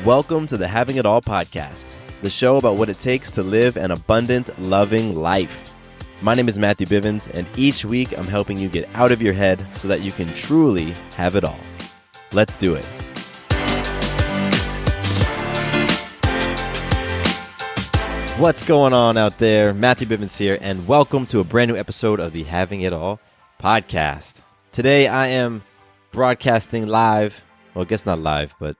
Welcome to the Having It All podcast, the show about what it takes to live an abundant, loving life. My name is Matthew Bivens, and each week I'm helping you get out of your head so that you can truly have it all. Let's do it. What's going on out there? Matthew Bivens here, and welcome to a brand new episode of the Having It All podcast. Today I am broadcasting live. Well, I guess not live, but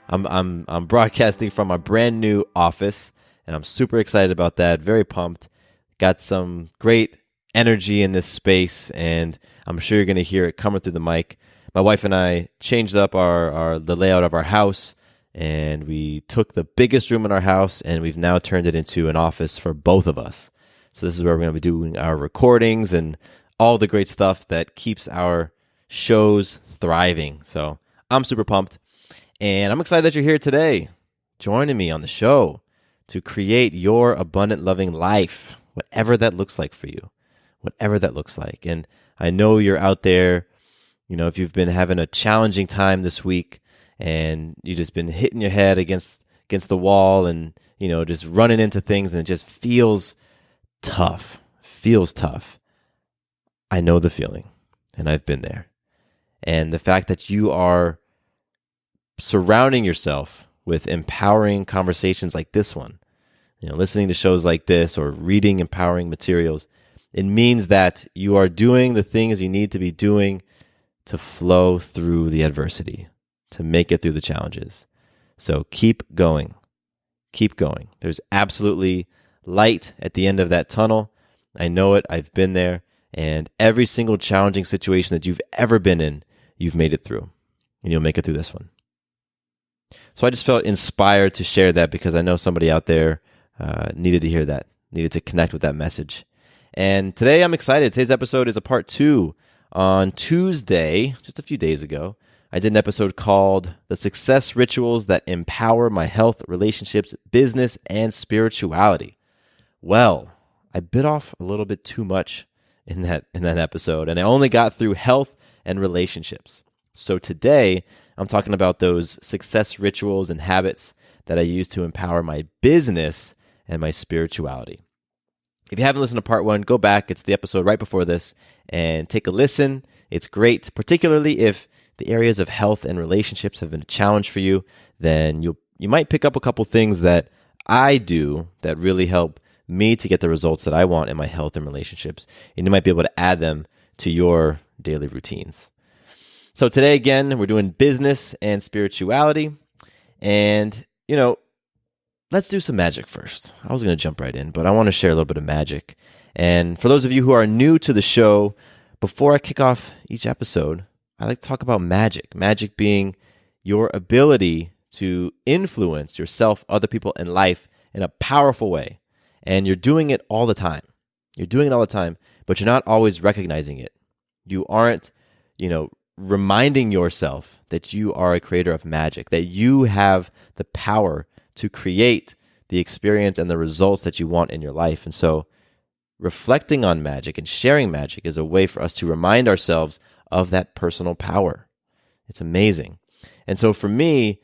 I'm broadcasting from my brand new office, and I'm super excited about that. Very pumped. Got some great energy in this space, and I'm sure you're going to hear it coming through the mic. My wife and I changed up the layout of our house, and we took the biggest room in our house, and we've now turned it into an office for both of us. So this is where we're going to be doing our recordings and all the great stuff that keeps our shows thriving. So I'm super pumped. And I'm excited that you're here today, joining me on the show to create your abundant, loving life, whatever that looks like for you, whatever that looks like. And I know you're out there, if you've been having a challenging time this week and you've just been hitting your head against the wall and, just running into things and it just feels tough. I know the feeling, and I've been there. And the fact that you are surrounding yourself with empowering conversations like this one, listening to shows like this or reading empowering materials, it means that you are doing the things you need to be doing to flow through the adversity, to make it through the challenges. So keep going. There's absolutely light at the end of that tunnel. I know it. I've been there. And every single challenging situation that you've ever been in, you've made it through. And you'll make it through this one. So I just felt inspired to share that because I know somebody out there needed to hear that, needed to connect with that message. And today I'm excited. Today's episode is a part 2. On Tuesday, just a few days ago, I did an episode called The Success Rituals That Empower My Health, Relationships, Business, and Spirituality. Well, I bit off a little bit too much in that episode, and I only got through health and relationships. So today, I'm talking about those success rituals and habits that I use to empower my business and my spirituality. If you haven't listened to part 1, go back. It's the episode right before this and take a listen. It's great, particularly if the areas of health and relationships have been a challenge for you, then you might pick up a couple things that I do that really help me to get the results that I want in my health and relationships, and you might be able to add them to your daily routines. So today, again, we're doing business and spirituality, and, let's do some magic first. I was going to jump right in, but I want to share a little bit of magic. And for those of you who are new to the show, before I kick off each episode, I like to talk about magic. Magic being your ability to influence yourself, other people, and life in a powerful way. And you're doing it all the time. But you're not always recognizing it. You aren't, reminding yourself that you are a creator of magic, that you have the power to create the experience and the results that you want in your life. And so reflecting on magic and sharing magic is a way for us to remind ourselves of that personal power. It's amazing. And so for me,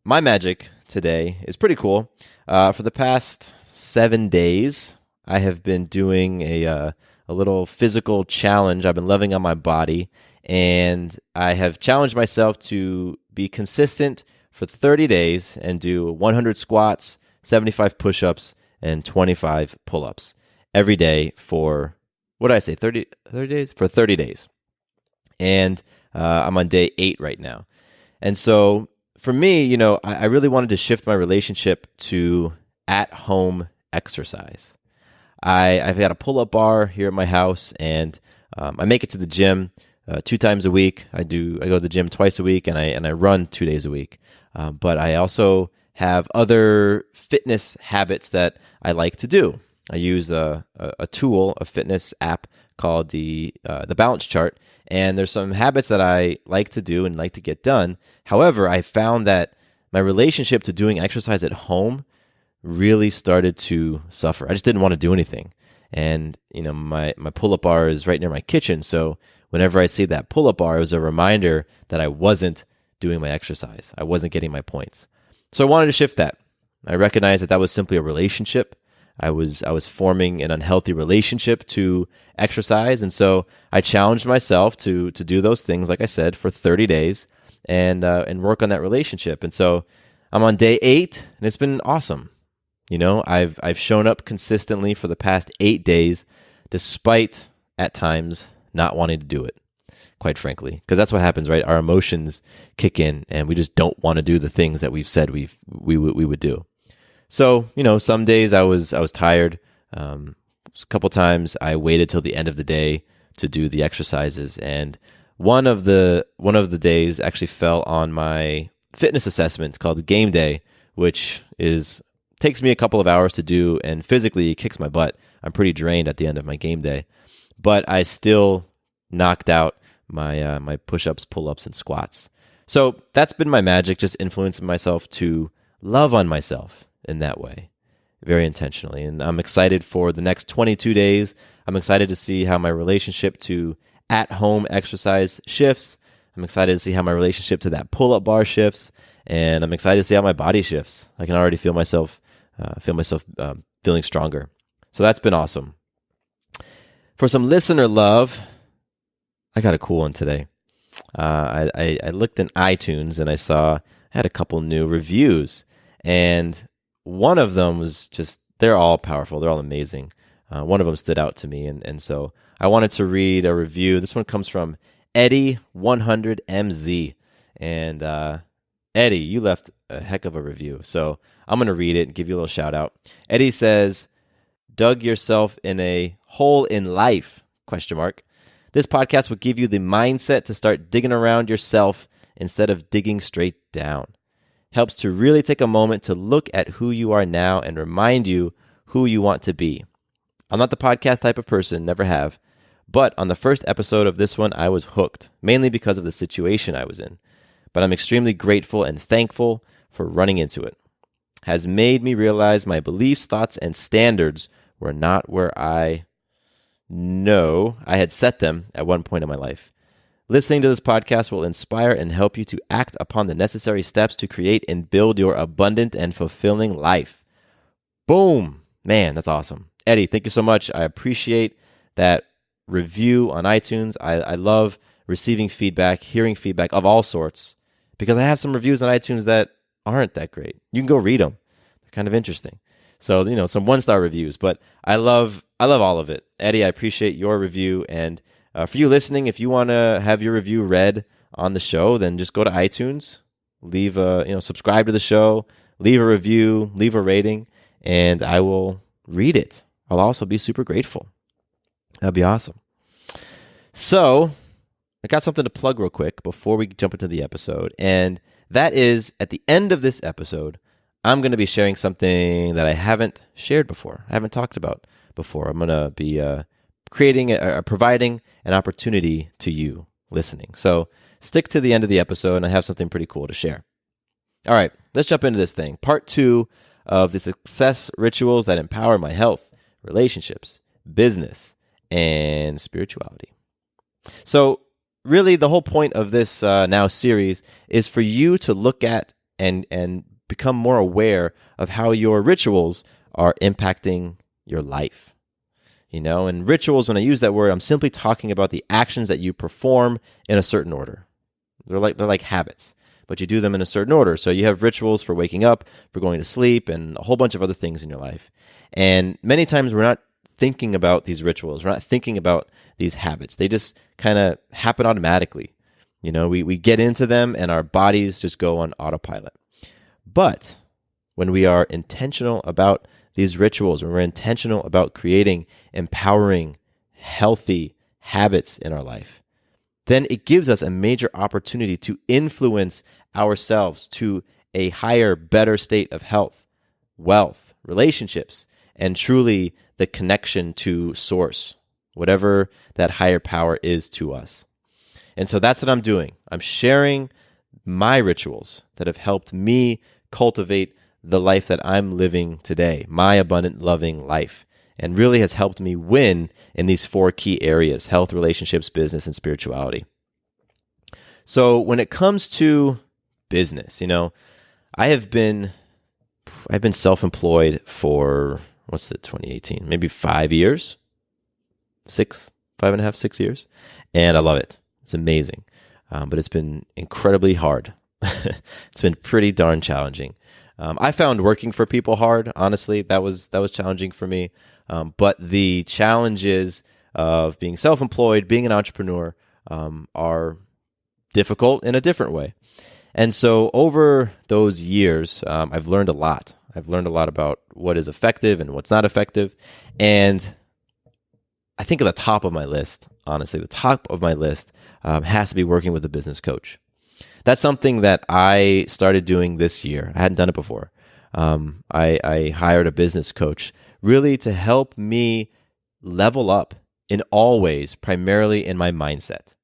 my magic today is pretty cool. For the past 7 days, I have been doing a little physical challenge. I've been loving on my body, and I have challenged myself to be consistent for 30 days and do 100 squats, 75 push-ups, and 25 pull-ups every day for, 30 days? For 30 days. And I'm on day 8 right now. And so for me, I really wanted to shift my relationship to at-home exercise. I've got a pull-up bar here at my house, and I make it to the gym 2 times a week. I go to the gym twice a week, and I run 2 days a week. But I also have other fitness habits that I like to do. I use a tool, a fitness app called the Balance Chart, and there's some habits that I like to do and like to get done. However, I found that my relationship to doing exercise at home really started to suffer. I just didn't want to do anything. And, my pull-up bar is right near my kitchen. So whenever I see that pull-up bar, it was a reminder that I wasn't doing my exercise. I wasn't getting my points. So I wanted to shift that. I recognized that was simply a relationship. I was forming an unhealthy relationship to exercise, and so I challenged myself to do those things, like I said, for 30 days and work on that relationship. And so I'm on day 8, and it's been awesome. I've shown up consistently for the past 8 days, despite at times not wanting to do it, quite frankly, because that's what happens, right? Our emotions kick in, and we just don't want to do the things that we've said we would do. So, some days I was tired. A couple times I waited till the end of the day to do the exercises, and one of the days actually fell on my fitness assessment called the game day, which takes me a couple of hours to do, and physically kicks my butt. I'm pretty drained at the end of my game day, but I still knocked out my push-ups, pull-ups, and squats. So that's been my magic, just influencing myself to love on myself in that way, very intentionally. And I'm excited for the next 22 days. I'm excited to see how my relationship to at-home exercise shifts. I'm excited to see how my relationship to that pull-up bar shifts, and I'm excited to see how my body shifts. I can already feel myself feeling stronger. So that's been awesome. For some listener love, I got a cool one today. I looked in iTunes and I saw I had a couple new reviews, and one of them was they're all powerful. They're all amazing. One of them stood out to me, and so I wanted to read a review. This one comes from Eddie100MZ, and Eddie, you left a heck of a review, so I'm going to read it and give you a little shout out. Eddie says, "Dug yourself in a hole in life, ? This podcast will give you the mindset to start digging around yourself instead of digging straight down. Helps to really take a moment to look at who you are now and remind you who you want to be. I'm not the podcast type of person, never have, but on the first episode of this one, I was hooked, mainly because of the situation I was in. But I'm extremely grateful and thankful for running into it. Has made me realize my beliefs, thoughts, and standards were not where I know I had set them at one point in my life. Listening to this podcast will inspire and help you to act upon the necessary steps to create and build your abundant and fulfilling life." Boom. Man, that's awesome. Eddie, thank you so much. I appreciate that review on iTunes. I love receiving feedback, hearing feedback of all sorts, because I have some reviews on iTunes that aren't that great. You can go read them. They're kind of interesting. So, some 1-star reviews, but I love all of it. Eddie, I appreciate your review. And for you listening, if you want to have your review read on the show, then just go to iTunes, leave subscribe to the show, leave a review, leave a rating, and I will read it. I'll also be super grateful. That'd be awesome. So I got something to plug real quick before we jump into the episode, and that is at the end of this episode, I'm going to be sharing something that I haven't shared before. I haven't talked about before. I'm going to be providing an opportunity to you listening. So stick to the end of the episode, and I have something pretty cool to share. All right, let's jump into this thing. Part 2 of the success rituals that empower my health, relationships, business, and spirituality. So really, the whole point of this now series is for you to look at and become more aware of how your rituals are impacting your life. And rituals, when I use that word, I'm simply talking about the actions that you perform in a certain order. They're like habits, but you do them in a certain order. So you have rituals for waking up, for going to sleep, and a whole bunch of other things in your life. And many times we're not thinking about these rituals. We're not thinking about these habits. They just kind of happen automatically. We get into them and our bodies just go on autopilot. But when we are intentional about these rituals, when we're intentional about creating empowering, healthy habits in our life, then it gives us a major opportunity to influence ourselves to a higher, better state of health, wealth, relationships, and truly the connection to source, whatever that higher power is to us. And so that's what I'm doing. I'm sharing my rituals that have helped me cultivate the life that I'm living today, my abundant, loving life, and really has helped me win in these 4 key areas: health, relationships, business, and spirituality. So when it comes to business, I've been self-employed for, 2018, maybe 5 years, 5.5, 6 years. And I love it. It's amazing. But it's been incredibly hard. It's been pretty darn challenging. I found working for people hard. Honestly, that was challenging for me. But the challenges of being self-employed, being an entrepreneur, are difficult in a different way. And so over those years, I've learned a lot. I've learned a lot about what is effective and what's not effective. And I think at the top of my list, honestly, the top of my list has to be working with a business coach. That's something that I started doing this year. I hadn't done it before. I hired a business coach really to help me level up in all ways, primarily in my mindset.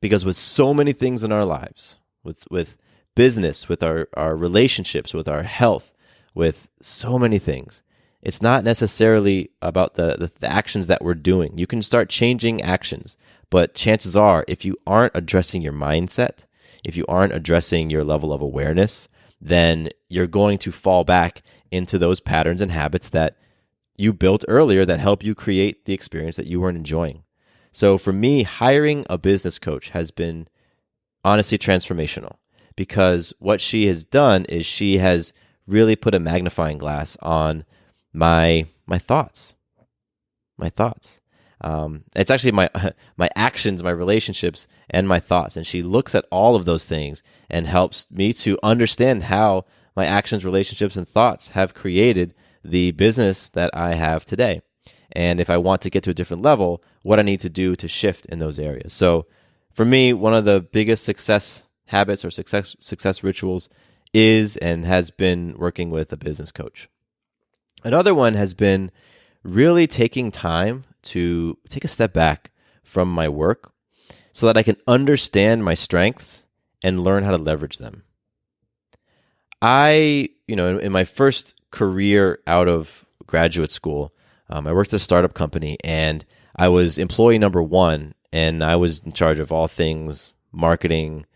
Because with so many things in our lives, with business, with our relationships, with our health, with so many things, it's not necessarily about the actions that we're doing. You can start changing actions, but chances are, if you aren't addressing your mindset, if you aren't addressing your level of awareness, then you're going to fall back into those patterns and habits that you built earlier that help you create the experience that you weren't enjoying. So for me, hiring a business coach has been honestly transformational, because what she has done is she has really put a magnifying glass on my thoughts. It's actually my actions, my relationships, and my thoughts. And she looks at all of those things and helps me to understand how my actions, relationships, and thoughts have created the business that I have today. And if I want to get to a different level, what I need to do to shift in those areas. So for me, one of the biggest success habits or success rituals is and has been working with a business coach. Another one has been really taking time to take a step back from my work so that I can understand my strengths and learn how to leverage them. In my first career out of graduate school, I worked at a startup company, and I was employee number one, and I was in charge of all things marketing,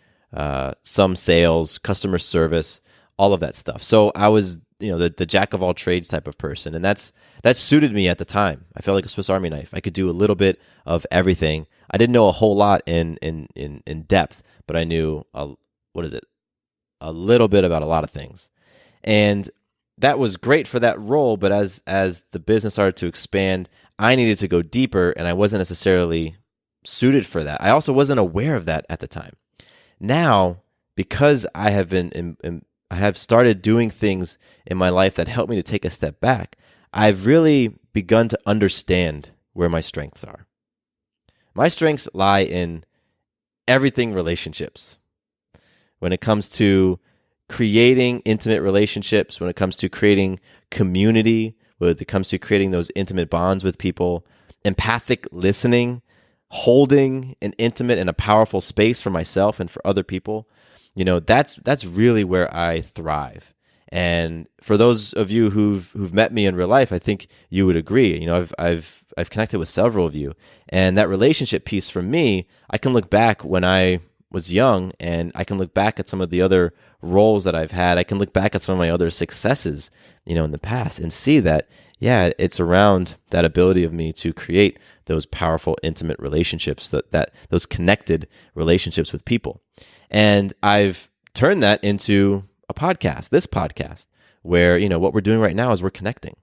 some sales, customer service, all of that stuff. So I was, the jack of all trades type of person, and that suited me at the time. I felt like a Swiss Army knife. I could do a little bit of everything. I didn't know a whole lot in depth, but I knew a little bit about a lot of things, and that was great for that role. But as the business started to expand, I needed to go deeper, and I wasn't necessarily suited for that. I also wasn't aware of that at the time. Now, because I have started doing things in my life that help me to take a step back, I've really begun to understand where my strengths are. My strengths lie in everything relationships. When it comes to creating intimate relationships, when it comes to creating community, when it comes to creating those intimate bonds with people, empathic listening, holding an intimate and a powerful space for myself and for other people, that's really where I thrive. And for those of you who've met me in real life, I think you would agree. I've connected with several of you, and that relationship piece for me, I can look back when I was young, and I can look back at some of the other roles that I've had. I can look back at some of my other successes, in the past, and see that, yeah, it's around that ability of me to create those powerful, intimate relationships, that those connected relationships with people. And I've turned that into a podcast, this podcast, where, what we're doing right now is we're connecting.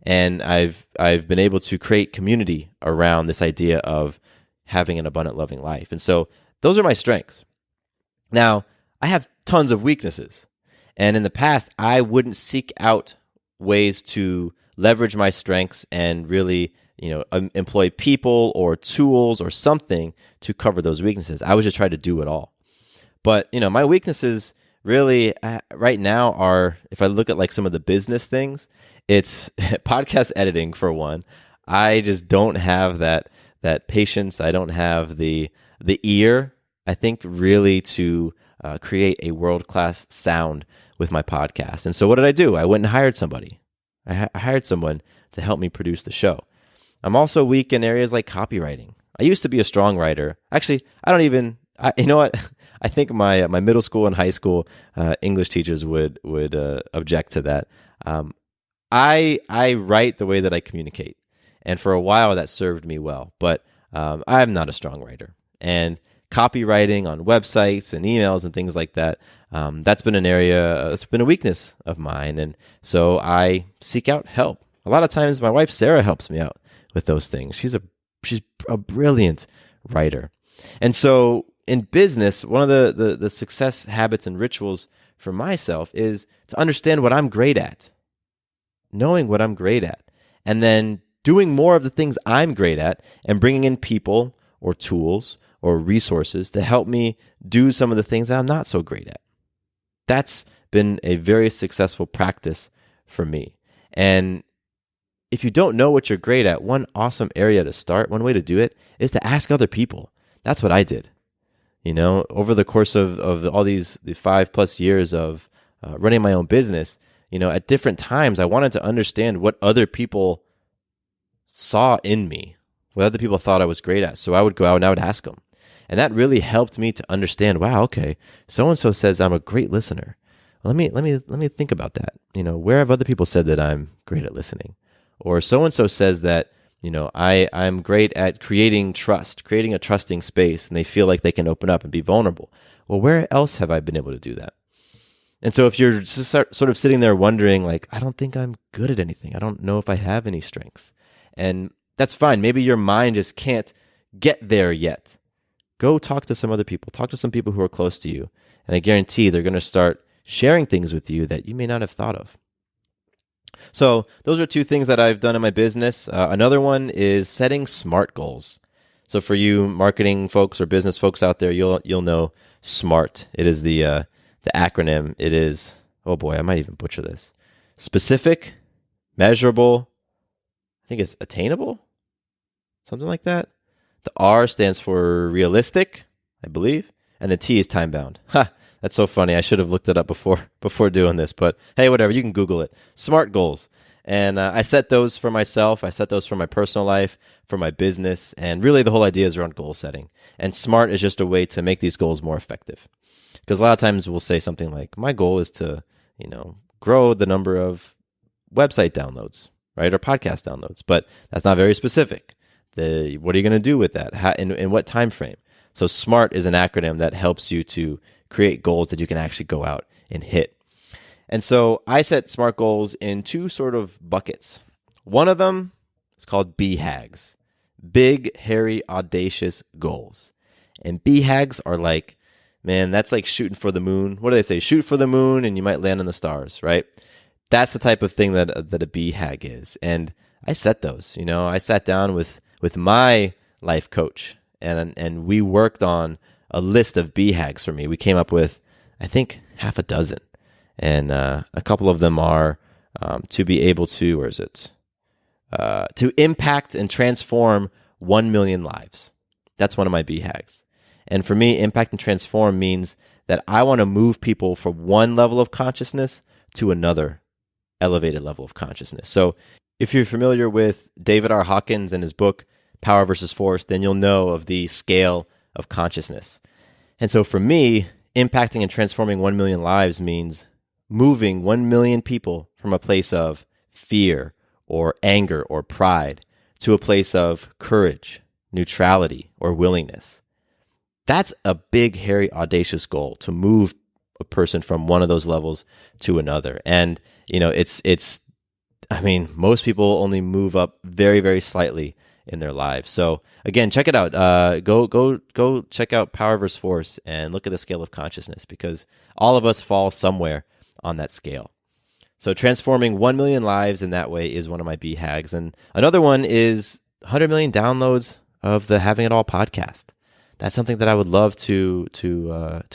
And I've been able to create community around this idea of having an abundant, loving life. And so those are my strengths. Now, I have tons of weaknesses. And in the past, I wouldn't seek out ways to leverage my strengths and really, employ people or tools or something to cover those weaknesses. I would just try to do it all. But, my weaknesses really right now are, if I look at like some of the business things, it's podcast editing for one. I just don't have that patience. I don't have the ear, I think, really to create a world-class sound with my podcast. And so what did I do? I went and hired somebody. I hired someone to help me produce the show. I'm also weak in areas like copywriting. I used to be a strong writer. Actually, I You know what? I think my middle school and high school English teachers would object to that. I write the way that I communicate, and for a while that served me well. But I'm not a strong writer, and copywriting on websites and emails and things like that. That's been an area. It's been a weakness of mine, and so I seek out help. A lot of times, my wife Sarah helps me out with those things. She's a brilliant writer, and so in business, one of the success habits and rituals for myself is to understand what I'm great at, knowing what I'm great at, and then doing more of the things I'm great at and bringing in people or tools or resources to help me do some of the things that I'm not so great at. That's been a very successful practice for me. And if you don't know what you're great at, one awesome area to start, one way to do it is to ask other people. That's what I did. You know, over the course of all the 5+ years of running my own business, you know, at different times, I wanted to understand what other people saw in me, what other people thought I was great at. So I would go out and I would ask them. And that really helped me to understand, wow, okay, so-and-so says I'm a great listener. Well, let me think about that. You know, where have other people said that I'm great at listening? Or so-and-so says that, you know, I'm great at creating trust, creating a trusting space, and they feel like they can open up and be vulnerable. Well, where else have I been able to do that? And so if you're just sort of sitting there wondering, like, I don't think I'm good at anything. I don't know if I have any strengths. And that's fine. Maybe your mind just can't get there yet. Go talk to some other people. Talk to some people who are close to you. And I guarantee they're going to start sharing things with you that you may not have thought of. So those are two things that I've done in my business. Another one is setting SMART goals. So for you marketing folks or business folks out there, you'll know SMART. It is the acronym. It is, oh boy, I might even butcher this. Specific, measurable, I think it's attainable, something like that. The R stands for realistic, I believe, and the T is time bound. Ha! That's so funny. I should have looked it up before doing this, but hey, whatever. You can Google it. SMART goals. And I set those for myself. I set those for my personal life, for my business. And really the whole idea is around goal setting. And SMART is just a way to make these goals more effective. Because a lot of times we'll say something like, my goal is to, you know, grow the number of website downloads, right? Or podcast downloads. But that's not very specific. What are you going to do with that? In what time frame? So SMART is an acronym that helps you to create goals that you can actually go out and hit. And so I set SMART goals in two sort of buckets. One of them is called BHAGs, big, hairy, audacious goals. And BHAGs are like, man, that's like shooting for the moon. What do they say? Shoot for the moon and you might land on the stars, right? That's the type of thing that a BHAG is. And I set those, you know, I sat down with my life coach and we worked on a list of BHAGs for me. We came up with, I think, half a dozen. And a couple of them are to be able to, where is it? To impact and transform 1 million lives. That's one of my BHAGs. And for me, impact and transform means that I want to move people from one level of consciousness to another elevated level of consciousness. So if you're familiar with David R. Hawkins and his book, Power versus Force, then you'll know of the scale of consciousness. And so for me, impacting and transforming 1 million lives means moving 1 million people from a place of fear or anger or pride to a place of courage, neutrality, or willingness. That's a big, hairy, audacious goal, to move a person from one of those levels to another. And, you know, I mean, most people only move up very, very slightly in their lives. So again, check it out. Go check out Power vs. Force and look at the scale of consciousness, because all of us fall somewhere on that scale. So transforming 1 million lives in that way is one of my BHAGs. And another one is 100 million downloads of the Having It All podcast. That's something that I would love to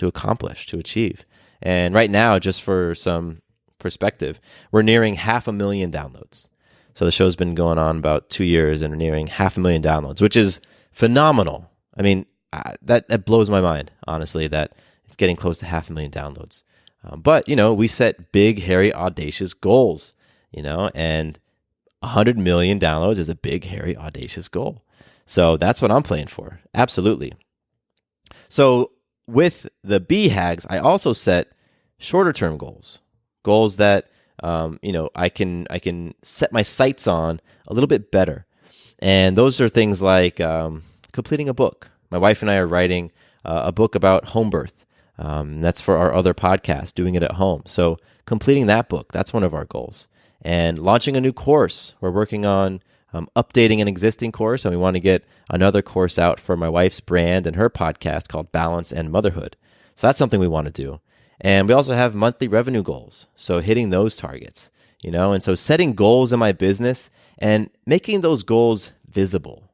accomplish, to achieve. And right now, just for some perspective, we're nearing 500,000 downloads. So the show's been going on about 2 years and we're nearing 500,000 downloads, which is phenomenal. I mean, that blows my mind, honestly, that it's getting close to 500,000 downloads. But, you know, we set big, hairy, audacious goals, you know, and 100 million downloads is a big, hairy, audacious goal. So that's what I'm playing for. Absolutely. So with the BHAGs, I also set shorter term goals, goals that I can set my sights on a little bit better. And those are things like completing a book. My wife and I are writing a book about home birth. That's for our other podcast, Doing It at Home. So completing that book, that's one of our goals. And launching a new course. We're working on updating an existing course, and we want to get another course out for my wife's brand and her podcast called Balance and Motherhood. So that's something we want to do. And we also have monthly revenue goals. So hitting those targets, and so setting goals in my business and making those goals visible,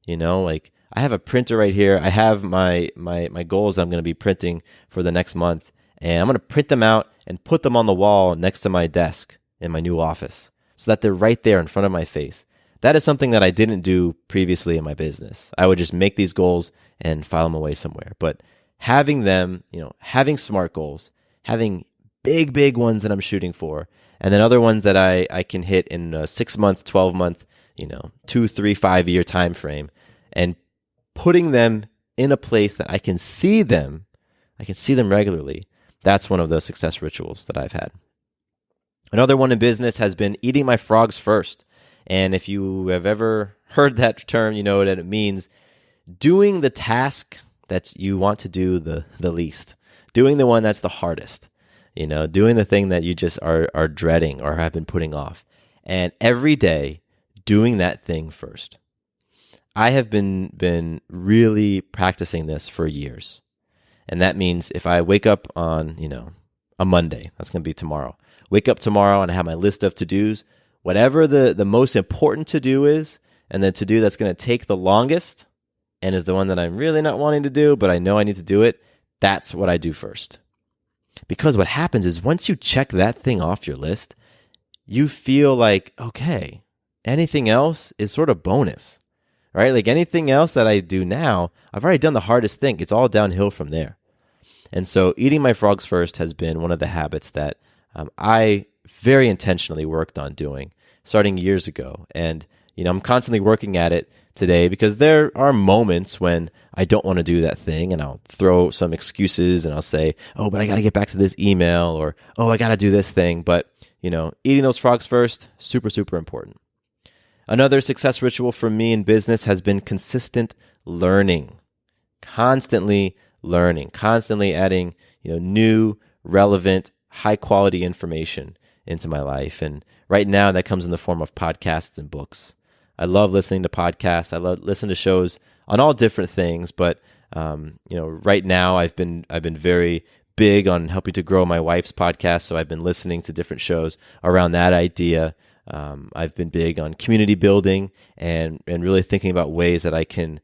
like I have a printer right here. I have my goals that I'm going to be printing for the next month, and I'm going to print them out and put them on the wall next to my desk in my new office so that they're right there in front of my face. That is something that I didn't do previously in my business. I would just make these goals and file them away somewhere. But having them, having SMART goals, having big ones that I'm shooting for, and then other ones that I can hit in a 6-month, 12-month, 2, 3, 5-year time frame, and putting them in a place that I can see them regularly. That's one of those success rituals that I've had. Another one in business has been eating my frogs first. And if you have ever heard that term, you know what it means. Doing the task that you want to do the least. Doing the one that's the hardest. Doing the thing that you just are dreading or have been putting off. And every day, doing that thing first. I have been really practicing this for years. And that means if I wake up on, a Monday, that's going to be tomorrow. Wake up tomorrow and I have my list of to-dos. Whatever the most important to-do is, and the to-do that's going to take the longest and is the one that I'm really not wanting to do, but I know I need to do it, that's what I do first. Because what happens is once you check that thing off your list, you feel like, okay, anything else is sort of bonus, right? Like anything else that I do now, I've already done the hardest thing. It's all downhill from there. And so eating my frogs first has been one of the habits that I very intentionally worked on doing starting years ago. And, I'm constantly working at it today because there are moments when I don't want to do that thing and I'll throw some excuses and I'll say, oh, but I got to get back to this email, or, oh, I got to do this thing. But, eating those frogs first, super, super important. Another success ritual for me in business has been consistent learning, constantly learning, constantly adding, new, relevant, high quality information into my life. And right now that comes in the form of podcasts and books. I love listening to podcasts. I love listening to shows on all different things, but right now I've been very big on helping to grow my wife's podcast. So I've been listening to different shows around that idea. I've been big on community building and really thinking about ways that I can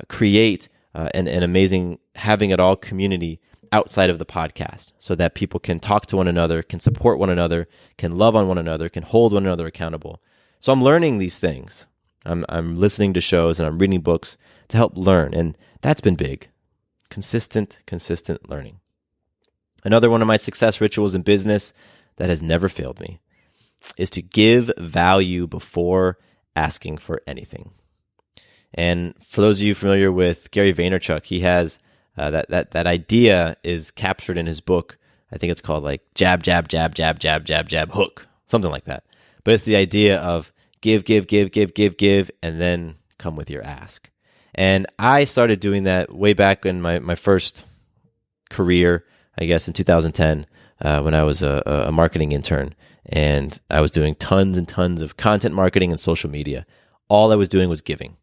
create an amazing having it all community outside of the podcast so that people can talk to one another, can support one another, can love on one another, can hold one another accountable. So I'm learning these things. I'm listening to shows and I'm reading books to help learn. And that's been big. Consistent learning. Another one of my success rituals in business that has never failed me is to give value before asking for anything. And for those of you familiar with Gary Vaynerchuk, he has that idea is captured in his book. I think it's called like jab, jab, jab, jab, jab, jab, jab, hook, something like that. But it's the idea of give, and then come with your ask. And I started doing that way back in my first career, I guess in 2010, when I was a marketing intern. And I was doing tons and tons of content marketing and social media. All I was doing was giving.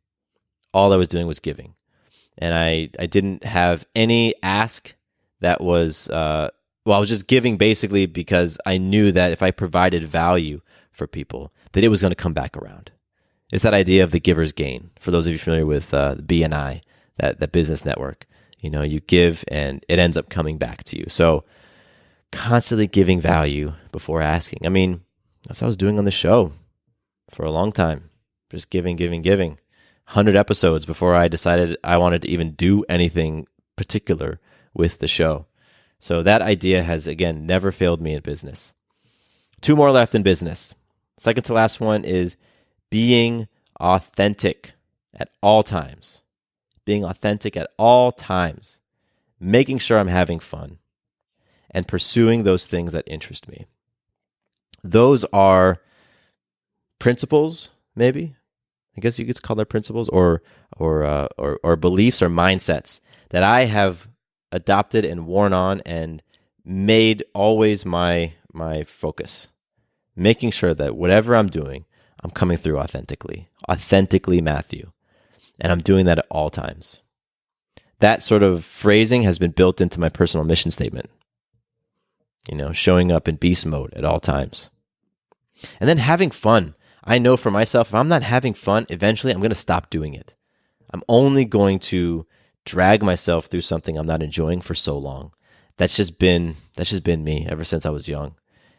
And I didn't have any ask that was, I was just giving basically because I knew that if I provided value for people, that it was going to come back around. It's that idea of the giver's gain. For those of you familiar with BNI, that business network, you give and it ends up coming back to you. So constantly giving value before asking. I mean, that's what I was doing on the show for a long time. Just giving. 100 episodes before I decided I wanted to even do anything particular with the show. So that idea has, again, never failed me in business. 2 more left in business. Second to last one is being authentic at all times. Being authentic at all times. making sure I'm having fun, and pursuing those things that interest me. Those are principles, maybe. I guess you could call them principles or beliefs or mindsets that I have adopted and worn on and made always my focus. Making sure that whatever I'm doing, I'm coming through authentically Matthew. And I'm doing that at all times. That sort of phrasing has been built into my personal mission statement. Showing up in beast mode at all times. And then having fun. I know for myself, if I'm not having fun, eventually I'm going to stop doing it. I'm only going to drag myself through something I'm not enjoying for so long. That's just been me ever since I was young.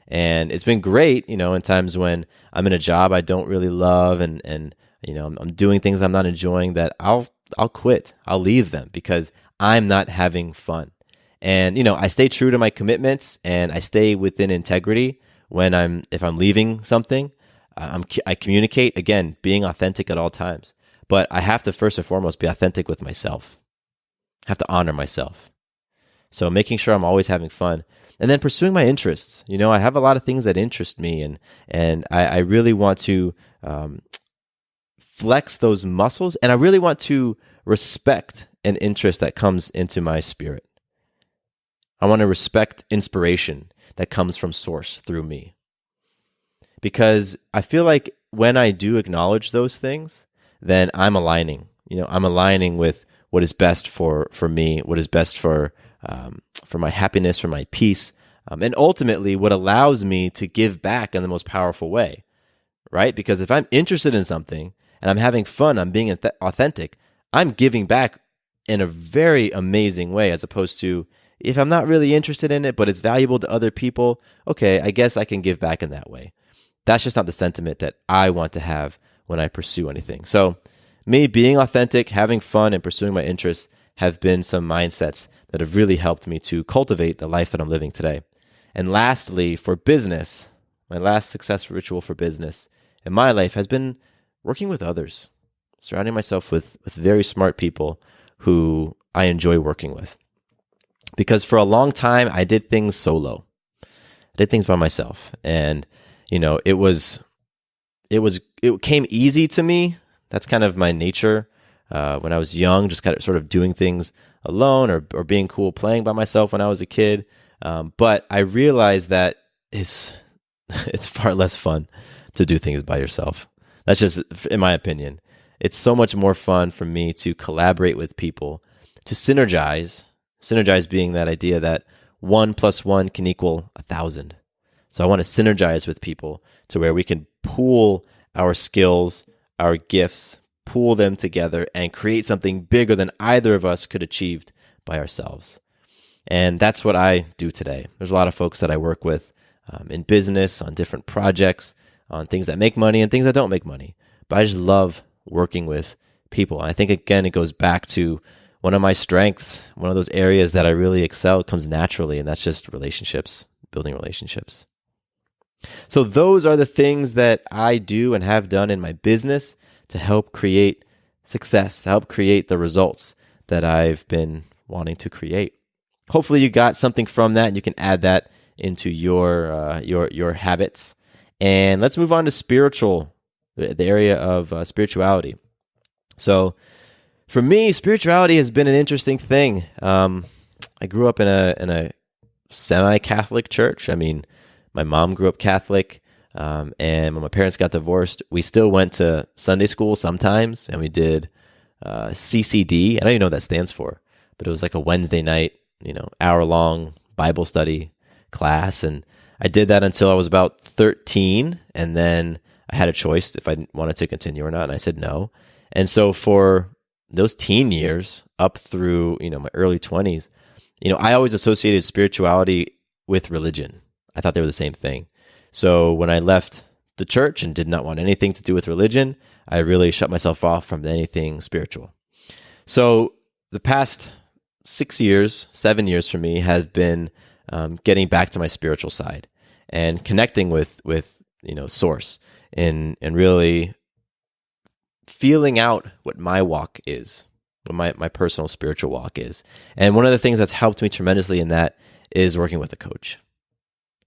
And it's been great, in times when I'm in a job I don't really love and I'm doing things I'm not enjoying, that I'll quit. I'll leave them because I'm not having fun. And, I stay true to my commitments and I stay within integrity if I'm leaving something. I communicate, again, being authentic at all times. But I have to first and foremost be authentic with myself. I have to honor myself. So making sure I'm always having fun. And then pursuing my interests. I have a lot of things that interest me and I really want to flex those muscles, and I really want to respect an interest that comes into my spirit. I want to respect inspiration that comes from source through me. Because I feel like when I do acknowledge those things, then I'm aligning. I'm aligning with what is best for me, what is best for my happiness, for my peace, and ultimately what allows me to give back in the most powerful way, right? Because if I'm interested in something and I'm having fun, I'm being authentic, I'm giving back in a very amazing way, as opposed to if I'm not really interested in it, but it's valuable to other people, okay, I guess I can give back in that way. That's just not the sentiment that I want to have when I pursue anything. So me being authentic, having fun, and pursuing my interests have been some mindsets that have really helped me to cultivate the life that I'm living today. And lastly, for business, my last success ritual for business in my life has been working with others, surrounding myself with very smart people who I enjoy working with. Because for a long time, I did things solo. I did things by myself. And, it came easy to me. That's kind of my nature. When I was young, just kind of sort of doing things alone or being cool, playing by myself when I was a kid. But I realized that it's far less fun to do things by yourself. That's just, in my opinion. It's so much more fun for me to collaborate with people, to synergize being that idea that 1 + 1 can equal 1,000. So I want to synergize with people to where we can pool our skills, our gifts, pool them together and create something bigger than either of us could achieve by ourselves. And that's what I do today. There's a lot of folks that I work with in business, on different projects, on things that make money and things that don't make money. But I just love working with people. And I think, again, it goes back to one of my strengths, one of those areas that I really excel comes naturally, and that's just relationships, building relationships. So those are the things that I do and have done in my business to help create success, to help create the results that I've been wanting to create. Hopefully you got something from that and you can add that into your habits. And let's move on to the area of spirituality. So for me, spirituality has been an interesting thing. I grew up in a semi-Catholic church. I mean, my mom grew up Catholic, and when my parents got divorced, we still went to Sunday school sometimes, and we did CCD. I don't even know what that stands for, but it was like a Wednesday night, hour-long Bible study class, and I did that until I was about 13, and then I had a choice if I wanted to continue or not, and I said no. And so for those teen years up through my early 20s, I always associated spirituality with religion. I thought they were the same thing. So when I left the church and did not want anything to do with religion, I really shut myself off from anything spiritual. So the past 7 years for me has been getting back to my spiritual side and connecting with source and really feeling out what my walk is, what my personal spiritual walk is. And one of the things that's helped me tremendously in that is working with a coach.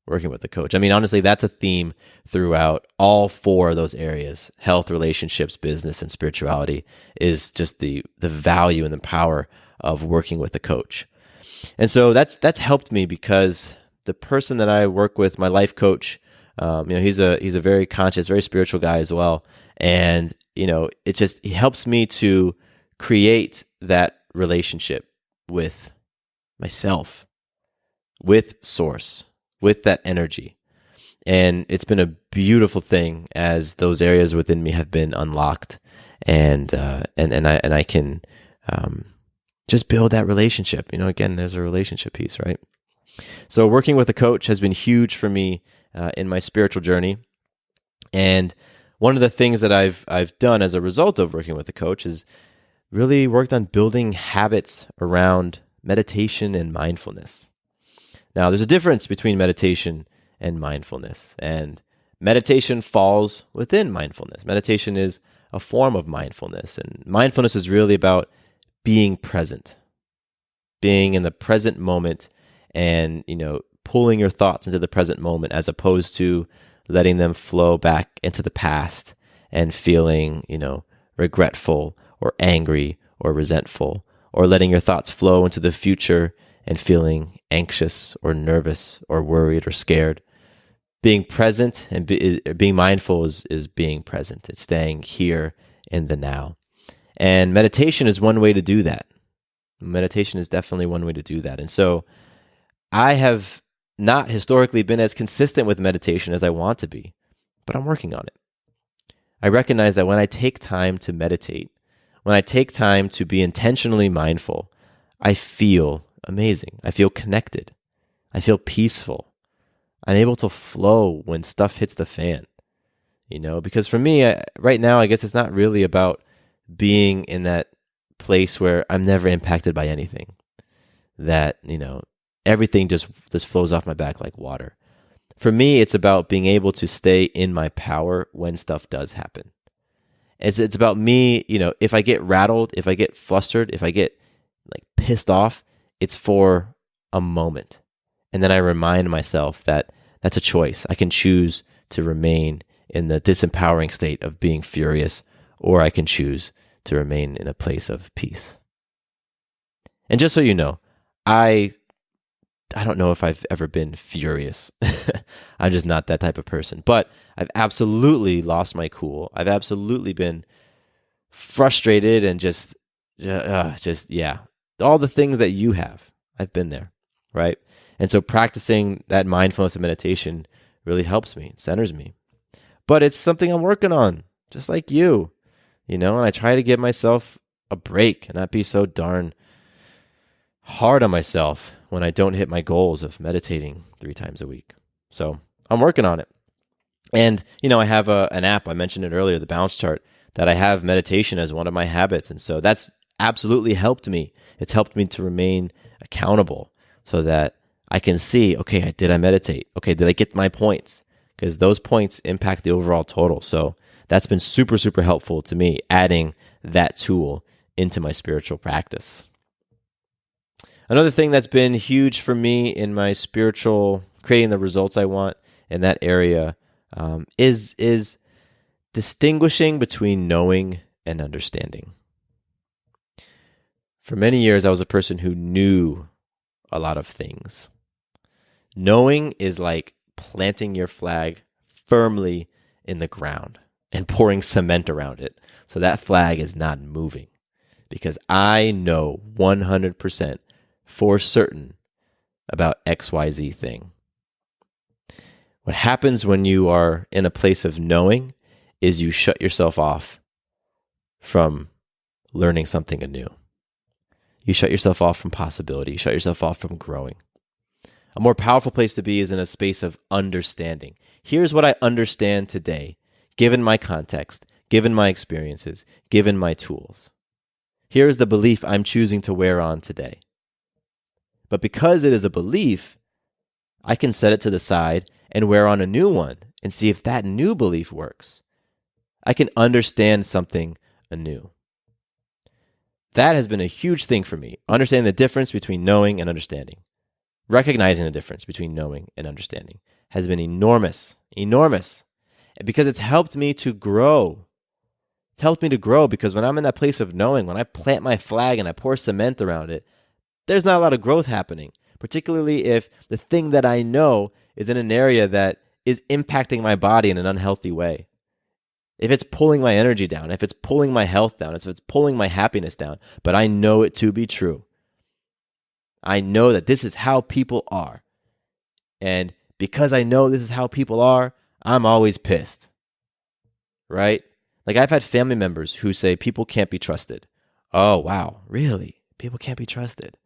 Working with a coach. I mean, honestly, that's a theme throughout all four of those areas: health, relationships, business, and spirituality, is just the value and the power of working with a coach. And so that's helped me, because the person that I work with, my life coach, he's a very conscious, very spiritual guy as well. And, it helps me to create that relationship with myself, with source, with that energy. And it's been a beautiful thing as those areas within me have been unlocked, and I can just build that relationship. Again, there's a relationship piece, right? So working with a coach has been huge for me in my spiritual journey. And one of the things that I've done as a result of working with a coach is really worked on building habits around meditation and mindfulness. Now, there's a difference between meditation and mindfulness, and meditation falls within mindfulness. Meditation is a form of mindfulness, and mindfulness is really about being present, being in the present moment, and pulling your thoughts into the present moment, as opposed to letting them flow back into the past and feeling regretful or angry or resentful, or letting your thoughts flow into the future and feeling anxious or nervous or worried or scared. Being present and being mindful is being present. It's staying here in the now. And meditation is one way to do that. Meditation is definitely one way to do that. And so I have not historically been as consistent with meditation as I want to be, but I'm working on it. I recognize that when I take time to meditate, when I take time to be intentionally mindful, I feel amazing. I feel connected. I feel peaceful. I'm able to flow when stuff hits the fan, because for me, right now, I guess it's not really about being in that place where I'm never impacted by anything, that, everything just flows off my back like water. For me, it's about being able to stay in my power when stuff does happen. It's about me, if I get rattled, if I get flustered, if I get pissed off, it's for a moment. And then I remind myself that that's a choice. I can choose to remain in the disempowering state of being furious, or I can choose to remain in a place of peace. And just so you know, I don't know if I've ever been furious. I'm just not that type of person. But I've absolutely lost my cool. I've absolutely been frustrated and just all the things that you have. I've been there, right? And so practicing that mindfulness and meditation really helps me, it centers me. But it's something I'm working on, just like you, and I try to give myself a break and not be so darn hard on myself when I don't hit my goals of meditating 3 times a week. So I'm working on it. And, I have an app, I mentioned it earlier, the Balance Chart, that I have meditation as one of my habits. And so that's absolutely helped me. It's helped me to remain accountable so that I can see, okay, did I meditate? Okay, did I get my points? Because those points impact the overall total. So that's been super, super helpful to me, adding that tool into my spiritual practice. Another thing that's been huge for me in my spiritual, creating the results I want in that area, is distinguishing between knowing and understanding. For many years, I was a person who knew a lot of things. Knowing is like planting your flag firmly in the ground and pouring cement around it so that flag is not moving, because I know 100% for certain about XYZ thing. What happens when you are in a place of knowing is you shut yourself off from learning something anew. You shut yourself off from possibility. You shut yourself off from growing. A more powerful place to be is in a space of understanding. Here's what I understand today, given my context, given my experiences, given my tools. Here's the belief I'm choosing to wear on today. But because it is a belief, I can set it to the side and wear on a new one and see if that new belief works. I can understand something anew. that has been a huge thing for me. Understanding the difference between knowing and understanding. Recognizing the difference between knowing and understanding has been enormous. Because it's helped me to grow. It's helped me to grow because when I'm in that place of knowing, when I plant my flag and I pour cement around it, there's not a lot of growth happening, particularly if the thing that I know is in an area that is impacting my body in an unhealthy way. If it's pulling my energy down, if it's pulling my health down, if it's pulling my happiness down, but I know it to be true. I know that this is how people are. And because I know this is how people are, I'm always pissed. Right? Like I've had family members who say people can't be trusted. Oh, wow. Really? People can't be trusted.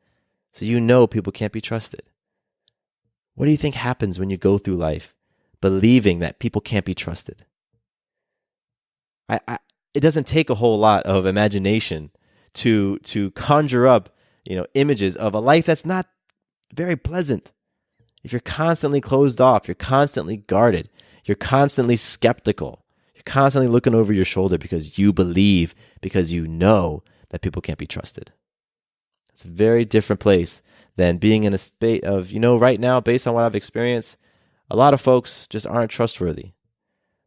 So you know people can't be trusted. What do you think happens when you go through life believing that people can't be trusted? It doesn't take a whole lot of imagination to conjure up, images of a life that's not very pleasant. If you're constantly closed off, you're constantly guarded, you're constantly skeptical, you're constantly looking over your shoulder because you believe, because you know that people can't be trusted. It's a very different place than being in a state of, right now, based on what I've experienced, a lot of folks just aren't trustworthy.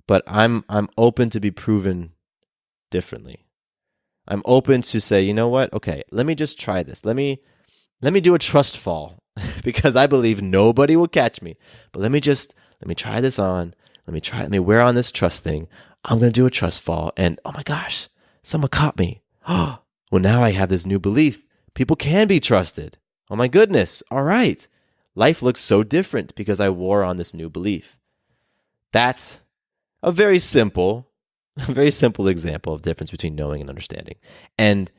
But I'm open to be proven differently. I'm open to say, you know what? Okay, let me just try this. Let me do a trust fall because I believe nobody will catch me. But let me try this on. Let me wear on this trust thing. I'm going to do a trust fall. And oh my gosh, someone caught me. Oh, well, now I have this new belief. People can be trusted. Oh my goodness. All right. Life looks so different because I wore on this new belief. That's a very simple example of difference between knowing and understanding. And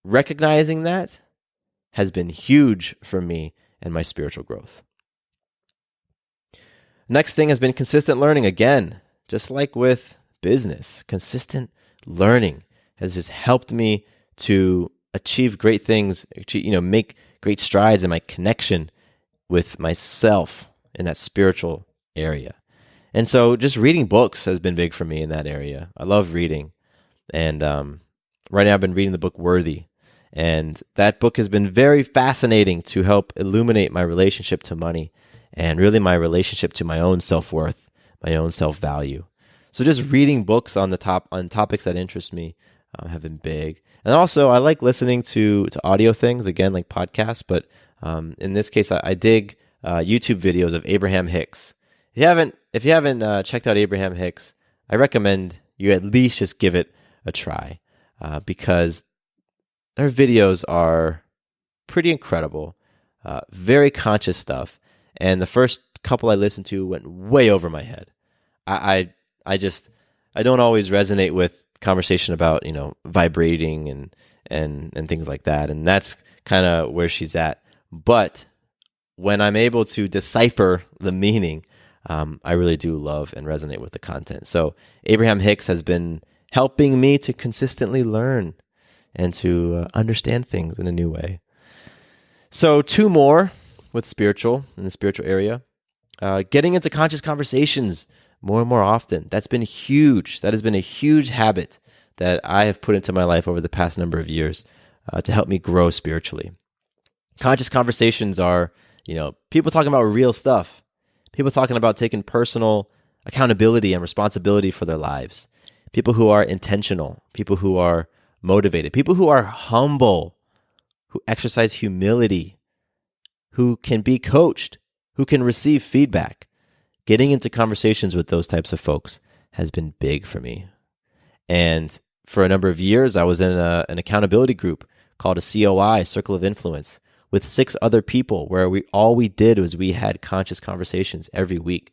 recognizing that has been huge for me and my spiritual growth. Next thing has been consistent learning. Again, just like with business, consistent learning has just helped me to achieve great things, make great strides in my connection with myself in that spiritual area. And so just reading books has been big for me in that area. I love reading. And right now I've been reading the book Worthy. And that book has been very fascinating to help illuminate my relationship to money and really my relationship to my own self-worth, my own self-value. So just reading books on topics that interest me have been big. And also I like listening to audio things, again, like podcasts. But in this case, I dig YouTube videos of Abraham Hicks. If you haven't checked out Abraham Hicks, I recommend you at least just give it a try because their videos are pretty incredible, very conscious stuff. And the first couple I listened to went way over my head. I don't always resonate with conversation about vibrating and things like that, and that's kind of where she's at. But when I'm able to decipher the meaning, I really do love and resonate with the content. So Abraham Hicks has been helping me to consistently learn and to understand things in a new way. So 2 more with in the spiritual area. Getting into conscious conversations more and more often. That's been huge. That has been a huge habit that I have put into my life over the past number of years to help me grow spiritually. Conscious conversations are, people talking about real stuff. People talking about taking personal accountability and responsibility for their lives. People who are intentional. People who are motivated. People who are humble. Who exercise humility. Who can be coached. Who can receive feedback. Getting into conversations with those types of folks has been big for me. And for a number of years, I was in an accountability group called a COI, Circle of Influence, with 6 other people where all we did was we had conscious conversations every week.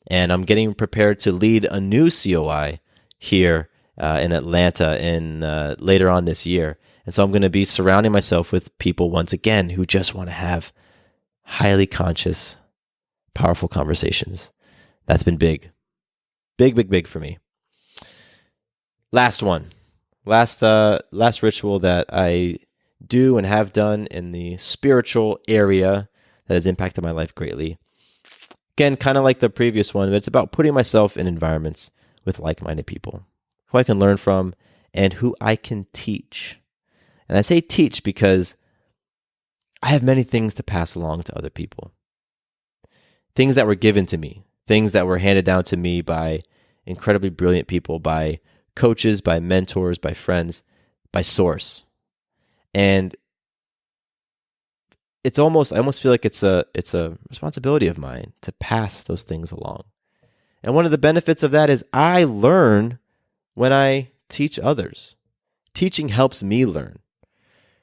And I'm getting prepared to lead a new COI here in Atlanta later on this year. And so I'm going to be surrounding myself with people once again who just want to have highly conscious, powerful conversations. That's been big. Big for me. Last one. Last ritual that I do and have done in the spiritual area that has impacted my life greatly. Again, kind of like the previous one, but it's about putting myself in environments with like-minded people who I can learn from and who I can teach. And I say teach because I have many things to pass along to other people. Things that were given to me, things that were handed down to me by incredibly brilliant people, by coaches, by mentors, by friends, by source. And I almost feel like it's a responsibility of mine to pass those things along. And one of the benefits of that is I learn when I teach others. Teaching helps me learn.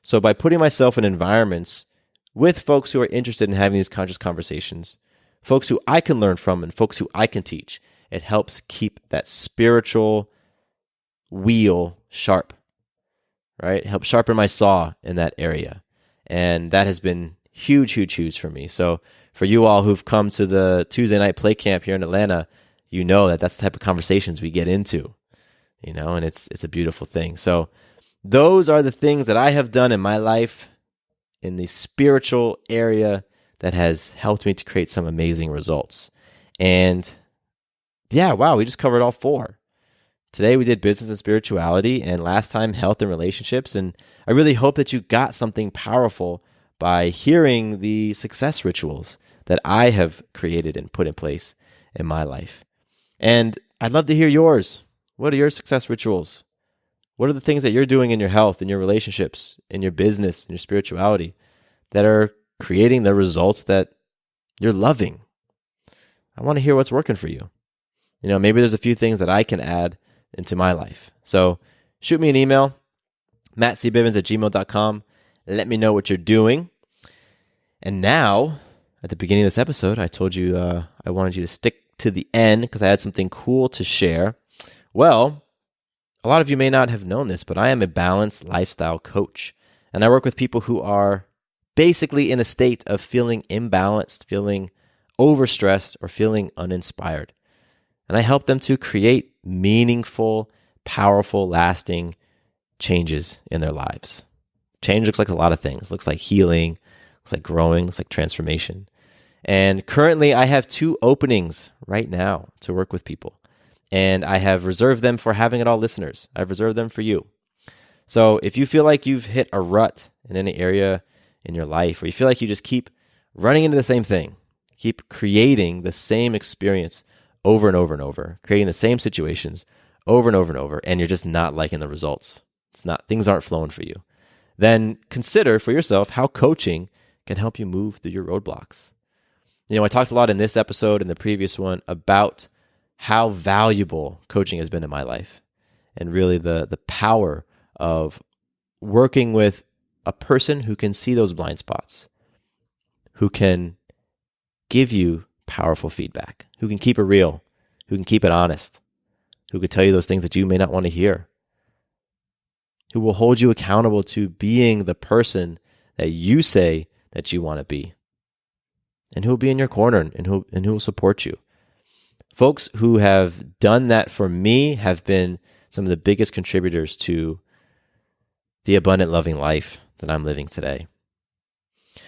So by putting myself in environments with folks who are interested in having these conscious conversations, folks who I can learn from and folks who I can teach, it helps keep that spiritual wheel sharp, right? It helps sharpen my saw in that area. And that has been huge for me. So for you all who've come to the Tuesday night play camp here in Atlanta, you know that that's the type of conversations we get into, and it's a beautiful thing. So those are the things that I have done in my life in the spiritual area that has helped me to create some amazing results. And yeah, wow, we just covered all 4. Today we did business and spirituality, and last time health and relationships. And I really hope that you got something powerful by hearing the success rituals that I have created and put in place in my life. And I'd love to hear yours. What are your success rituals? What are the things that you're doing in your health, in your relationships, in your business, in your spirituality that are creating the results that you're loving? I want to hear what's working for you. Maybe there's a few things that I can add into my life. So shoot me an email, mattcbivens@gmail.com. Let me know what you're doing. And now, at the beginning of this episode, I told you I wanted you to stick to the end because I had something cool to share. Well, a lot of you may not have known this, but I am a balanced lifestyle coach. And I work with people who are basically in a state of feeling imbalanced, feeling overstressed, or feeling uninspired. And I help them to create meaningful, powerful, lasting changes in their lives. Change looks like a lot of things. It looks like healing, looks like growing, looks like transformation. And currently I have 2 openings right now to work with people. And I have reserved them for Having It All listeners. I've reserved them for you. So if you feel like you've hit a rut in any area in your life, or you feel like you just keep running into the same thing, keep creating the same experience over and over and over, creating the same situations over and over and over, and you're just not liking the results, things aren't flowing for you, then consider for yourself how coaching can help you move through your roadblocks. I talked a lot in this episode and the previous one about how valuable coaching has been in my life, and really the power of working with a person who can see those blind spots, who can give you powerful feedback, who can keep it real, who can keep it honest, who can tell you those things that you may not want to hear, who will hold you accountable to being the person that you say that you want to be, and who will be in your corner and who will support you. Folks who have done that for me have been some of the biggest contributors to the abundant, loving life that I'm living today.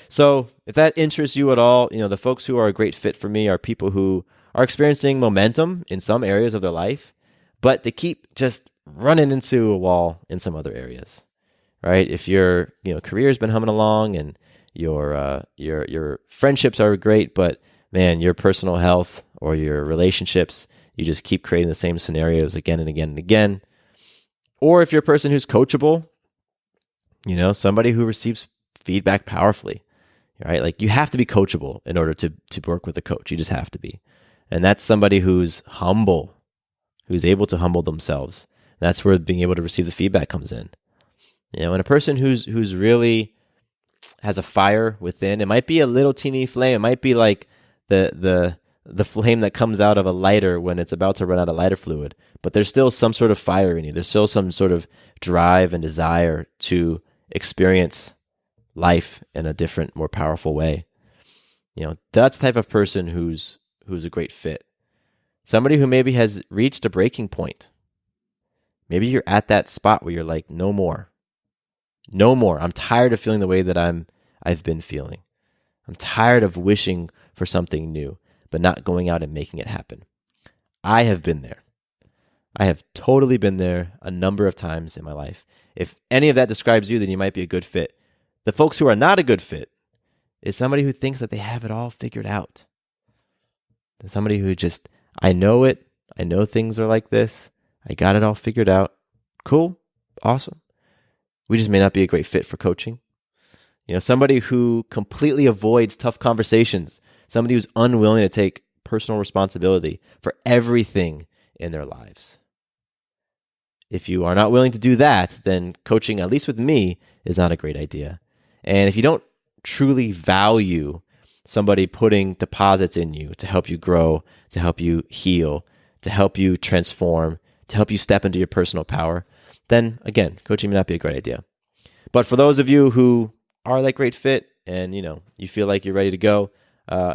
So if that interests you at all, the folks who are a great fit for me are people who are experiencing momentum in some areas of their life, but they keep just running into a wall in some other areas, right? If your career's been humming along and your friendships are great, but man, your personal health or your relationships, you just keep creating the same scenarios again and again and again. Or if you're a person who's coachable, somebody who receives feedback powerfully, right? Like you have to be coachable in order to work with a coach. You just have to be. And that's somebody who's humble, who's able to humble themselves. That's where being able to receive the feedback comes in. And a person who's really has a fire within, it might be a little teeny flame. It might be like the flame that comes out of a lighter when it's about to run out of lighter fluid, but there's still some sort of fire in you. There's still some sort of drive and desire to experience life in a different, more powerful way. That's the type of person who's a great fit. Somebody who maybe has reached a breaking point. Maybe you're at that spot where you're like, no more. No more. I'm tired of feeling the way that I've been feeling. I'm tired of wishing for something new, but not going out and making it happen. I have been there. I have totally been there a number of times in my life. If any of that describes you, then you might be a good fit. The folks who are not a good fit is somebody who thinks that they have it all figured out. Somebody who just, I know it. I know things are like this. I got it all figured out. Cool. Awesome. We just may not be a great fit for coaching. Somebody who completely avoids tough conversations. Somebody who's unwilling to take personal responsibility for everything in their lives. If you are not willing to do that, then coaching, at least with me, is not a great idea. And if you don't truly value somebody putting deposits in you to help you grow, to help you heal, to help you transform, to help you step into your personal power, then again, coaching may not be a great idea. But for those of you who are that great fit and you feel like you're ready to go,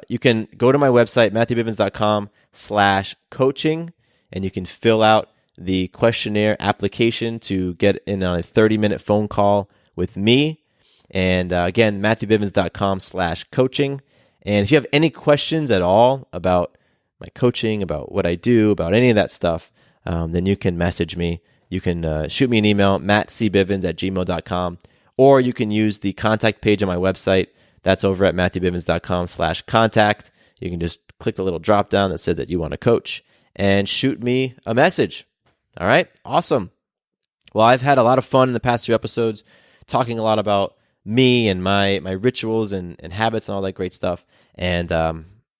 you can go to my website, matthewbivens.com/coaching, and you can fill out the questionnaire application to get in on a 30-minute phone call with me. And again, matthewbivens.com/coaching. And if you have any questions at all about my coaching, about what I do, about any of that stuff, then you can message me. You can shoot me an email, mattcbivens@gmail.com, or you can use the contact page on my website. That's over at matthewbivens.com/contact. You can just click the little drop down that says that you want to coach and shoot me a message. All right, awesome. Well, I've had a lot of fun in the past 2 episodes talking a lot about me and my rituals and habits and all that great stuff. And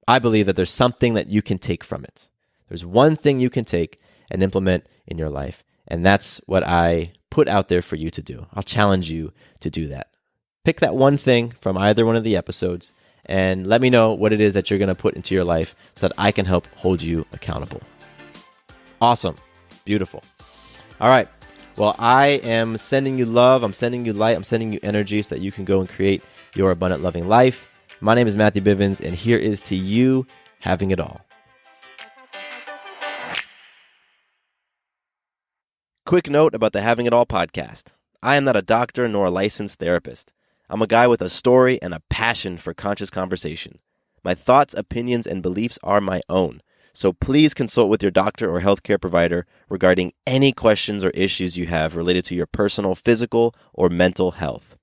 I believe that there's something that you can take from it. There's one thing you can take and implement in your life. And that's what I put out there for you to do. I'll challenge you to do that. Pick that one thing from either one of the episodes and let me know what it is that you're going to put into your life so that I can help hold you accountable. Awesome. Beautiful. All right. Well, I am sending you love. I'm sending you light. I'm sending you energy so that you can go and create your abundant, loving life. My name is Matthew Bivens, and here is to you having it all. Quick note about the Having It All podcast. I am not a doctor nor a licensed therapist. I'm a guy with a story and a passion for conscious conversation. My thoughts, opinions, and beliefs are my own. So please consult with your doctor or healthcare provider regarding any questions or issues you have related to your personal, physical, or mental health.